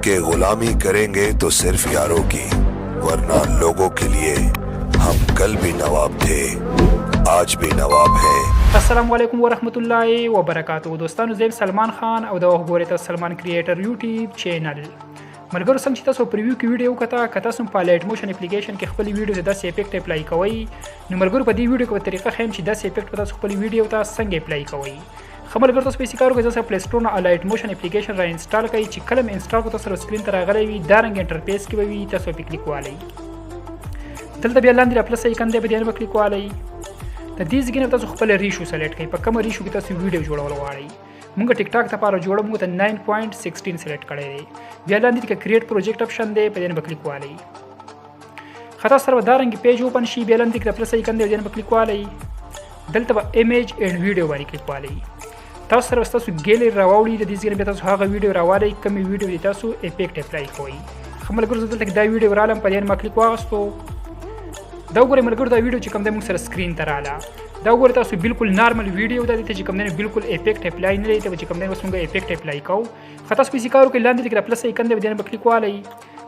कि गुलामी करेंगे तो सिर्फ यारों की, वरना लोगों के लिए हम कल भी नवाब थे, आज भी नवाब है। السلام علیکم ورحمت الله وبرکاتو. دوستانو زه سلمان خان او دا وګورئ تاسو سلمان کریټر یوټیوب چینل. ملګرو څنګه چې تاسو پریویو کې ویډیو کته کته سم په لایټ موشن اپلیکیشن کې خپل ویډیو ته داسې افیکټ اپلای کوئ. نو ملګرو په دې ویډیو کې په طریقه خیم چې داسې افیکټ تاسو خپل ویډیو ته څنګه اپلای کوئ. خمل ګر تاسو پیسې کارو کې تاسو پلی سٹور نه لایټ موشن اپلیکیشن را انسټال کړئ. چې کله مې انسټال کړو تاسو سکرین ته راغلی وي دا رنګ انټرفیس کې وي تاسو په کلیک والئ. دلته بیا لاندې پلس آیکن دی په دې باندې کلیک والئ. د دې ځای نه تاسو خپل ریشو سلیکټ کړئ. په کوم ریشو کې تاسو ویډیو جوړول غواړئ. مونږ ټیک ټاک لپاره جوړو مونږ ته 9.16 سلیکټ کړی دی. بیا لاندې کې کریټ پروجیکټ اپشن دی په دې باندې کلیک والئ. خطا سره دا رنګ پیج اوپن شي. بیا لاندې کې پلس آیکن دی په دې باندې کلیک والئ. دلته به ایمیج اینڈ ویډیو باندې کلیک والئ. تاسو سره تاسو ګیلری راوړئ. د دې ځای نه تاسو هغه ویډیو راوړئ کوم ویډیو دی تاسو افیکټ اپلای کوئ. خمل ګر دلته دا ویډیو رالم په دې باندې کلیک واغستو. دا وګورئ ملګرو دا ویډیو چې کوم د موږ سره سکرین ته رااله. دا وګورئ تاسو بالکل نارمل ویډیو ده چې کوم نه بالکل افیکټ اپلای نه لري ته چې کوم نه وسمږه افیکټ اپلای کوو. خاطر سپیسی کارو کې لاندې کې پلس آیکن دی په دې باندې کلیک والئ.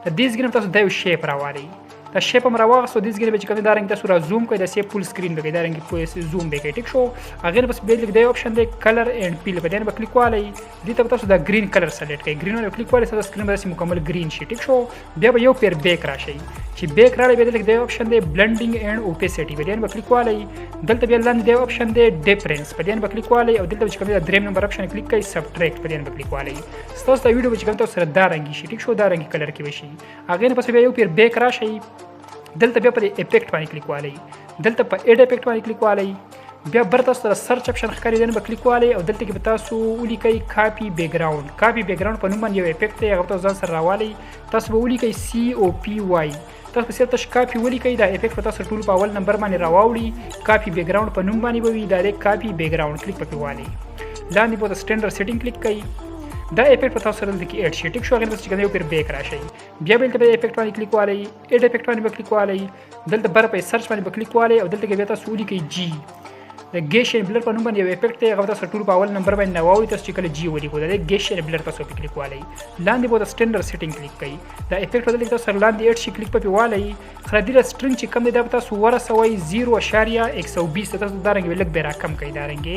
د دې ځای نه تاسو دا یو شیپ راوړئ. دا شیپ هم راوغستو. د دې ځای نه چې کوم دا رنګ تاسو را زوم کړئ دا سی فول سکرین به دا رنګ په زوم به کې ټیک شو. هغه بس به لیک دی اپشن دی کلر اینڈ پیل په دې باندې کلیک والئ. دې ته تاسو دا گرین کلر سلیکټ کړئ. گرین باندې کلیک والئ تاسو سکرین باندې مکمل گرین شي ټیک شو. بیا به یو پیر بیک راشي. چې بیک راړي به لیک دی اپشن دی بلندینګ اینڈ اوپیسټی په دې باندې کلیک والئ. دلته بیا لاندې دی اپشن دی ډیفرنس په دې باندې کلیک والئ او دلته چې کوم دا دریم نمبر اپشن کلیک کړئ سبټریکټ په دې باندې کلیک والئ. تاسو دا ویډیو چې کوم تاسو سره دا رنګ شي ټیک شو دا رنګ کلر کې وشي. هغه نه پس بیا یو پیر بیک راشي. دلته بیا پر افیکټ باندې کلیک والئ. دلته په اډ افیکټ باندې کلیک والئ. بیا بر تاسو سره سرچ اپشن ښکاري دی باندې کلیک والئ او دلته کې به تاسو ولیکئ کاپی بیک گراوند. کاپی بیک گراوند په نوم باندې یو افیکټ دی هغه تاسو ځان سره راوالئ. تاسو به ولیکئ سی او پی واي. تاسو په سیټ کاپی ولیکئ دا افیکټ په تاسو ټول په اول نمبر باندې راوړي. کاپی بیک گراوند په نوم باندې به وي ډایرکټ کاپی بیک گراوند کلیک پکې والئ. لاندې په سټینډرډ سیټینګ کلیک کړئ. دا افیکټ په تاسو سره دلته کې اډ شي ټیک شو. هغه چې کوم یو پیر بیک راشي. بیا بل ته افیکټ باندې کلیک والئ. اډ افیکټ باندې کلیک والئ. دلته بر په سرچ باندې کلیک والئ او دلته کې بیا تاسو ولیکئ جی. د ګیشن بلر په نوم باندې یو افیکټ دی هغه تاسو ټول په اول نمبر باندې نواوي تاسو چې کله جی ولیکو دا ګیشن بلر تاسو په کلیک والئ. لاندې په سټینډرډ سیټینګ کلیک کړئ. دا افیکټ بدل تاسو سره لاندې اډ شي کلیک په والئ. خردي سټرینګ چې کوم دی دا تاسو ورسوي 0.120 تاسو دا رنګ ولک به راکم کړئ. دا رنګ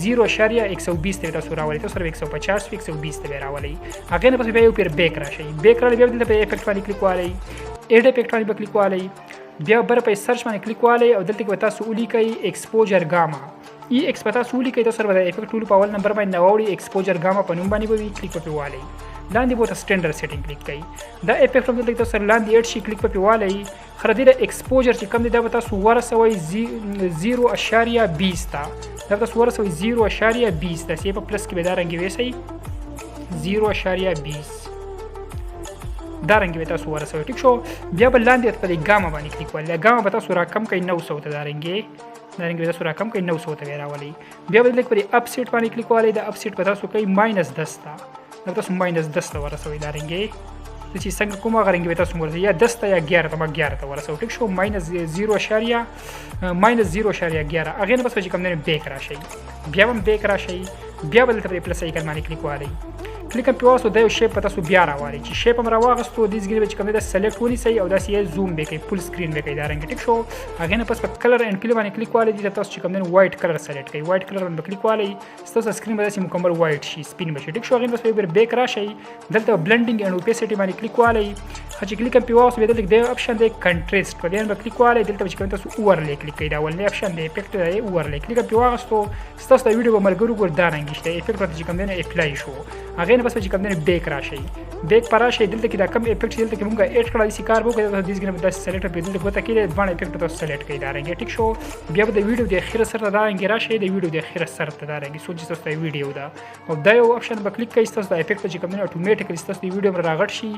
0.120 ته تاسو راولئ. تاسو سره 150 120 ته راولئ. هغه نه پس بیا یو پیر بیک راشي. بیک راړي بیا دلته په افیکټ باندې کلیک والئ. اډ افیکټ باندې کلیک والئ. بیا بر په سرچ باندې کلیک والئ او دلته کې تاسو ولیکئ ایکسپوجر گاما. ای ایکس پتا سولي کې تاسو سره افیکټ ټول په اول نمبر باندې نواوړي. ایکسپوجر گاما په نوم باندې وي کلیک په والئ. لاندې بوته سټینډرډ سیټینګ کلیک کړئ. دا افیکټ هم دلته تاسو لاندې اډ شي کلیک په والئ. خردي د ایکسپوجر چې کوم دی دا تاسو ورسوي 0.20 ته دا تاسو ورسوي 0.20 ته سی په پلس کې به دا رنګ ویسي 0.20 دا رنګ به تاسو ورسوي ټیک شو. بیا بل لاندې په ګاما باندې کلیک والئ. ګاما به تاسو راکم کړئ 900 ته دا رنګ به تاسو راکم کړئ 900 ته راولئ. بیا به لیک په اپ سیټ باندې کلیک والئ. دا اپ سیټ په تاسو کوي -10 ته دا تاسو -10 ته ورسوي. دا رنګ چې څنګه کومه غرنګ به تاسو ورسوي یا 10 ته یا 11 ته 11 ته ورسوي ټیک شو. -0.11 هغه نه بس چې کوم نه بیک راشي. بیا هم بیک راشي. بیا بل ته پلس آیکن باندې کلیک والئ. کلیک په واسطه دا یو شیپ په تاسو بیا راوړئ. چې شیپ هم راوغستو د دې ځای چې کوم دا سلیکټ ونیسئ او دا سی زوم به کوي فول سکرین به کوي دا رنګ ټیک شو. هغه نه پس په کلر اینڈ پیل باندې کلیک والئ. د تاسو چې کوم نه وایټ کلر سلیکټ کړئ. وایټ کلر باندې کلیک والئ. تاسو سکرین باندې مکمل وایټ شي سپین بشي ټیک شو. هغه بس به بیک راشي. دلته بلندینګ اینڈ اوپیسټی باندې کلیک والئ. چې کلیک په واسطه به دلته د اپشن دی کنټرست په دې باندې کلیک والئ. دلته چې کوم تاسو اورلې کلیک کړئ. دا ولنه اپشن دی افیکټ دی اورلې کلیک په واسطه تاسو د ویډیو ملګرو ګور دا رنګ شته افیکټ چې کوم نه اپلای شو. هغه نه بس چې کوم نه بیک راشي. بیک پر راشي. دلته کې دا کم افیکټ دلته کې موږ اډ کړل شي کار وکړو. د دې ځای په سلیکټ په دلته کوته کې باندې افیکټ تاسو سلیکټ کړئ. دا رنګ ټیک شو. بیا به د ویډیو د اخر سره دا رنګ راشي. د ویډیو د اخر سره ته دا رنګ سوچ تاسو د ویډیو دا او دا یو اپشن به کلیک کړئ. تاسو د افیکټ چې کوم نه اتوماتیکلی تاسو د ویډیو راغټ شي.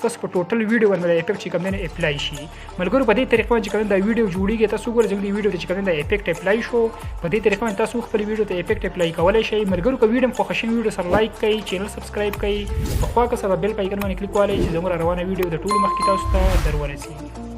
تاسو په ټوټل ویډیو باندې افیکټ چې کوم نه اپلای شي. ملګرو په دې طریقه چې کوم دا ویډیو جوړیږي تاسو ګورئ چې د ویډیو چې کوم دا افیکټ اپلای شو. په دې طریقه تاسو خپل ویډیو ته افیکټ اپلای کولای شئ. ملګرو کو ویډیو خو خوشین ویډیو سره لایک کړئ. چینل سبسکرایب کړئ. په خوا کې سره بیل آیکن باندې کلیک والئ چې زموږ روانه ویډیو د ټولو مخکې تاسو ته درورسي.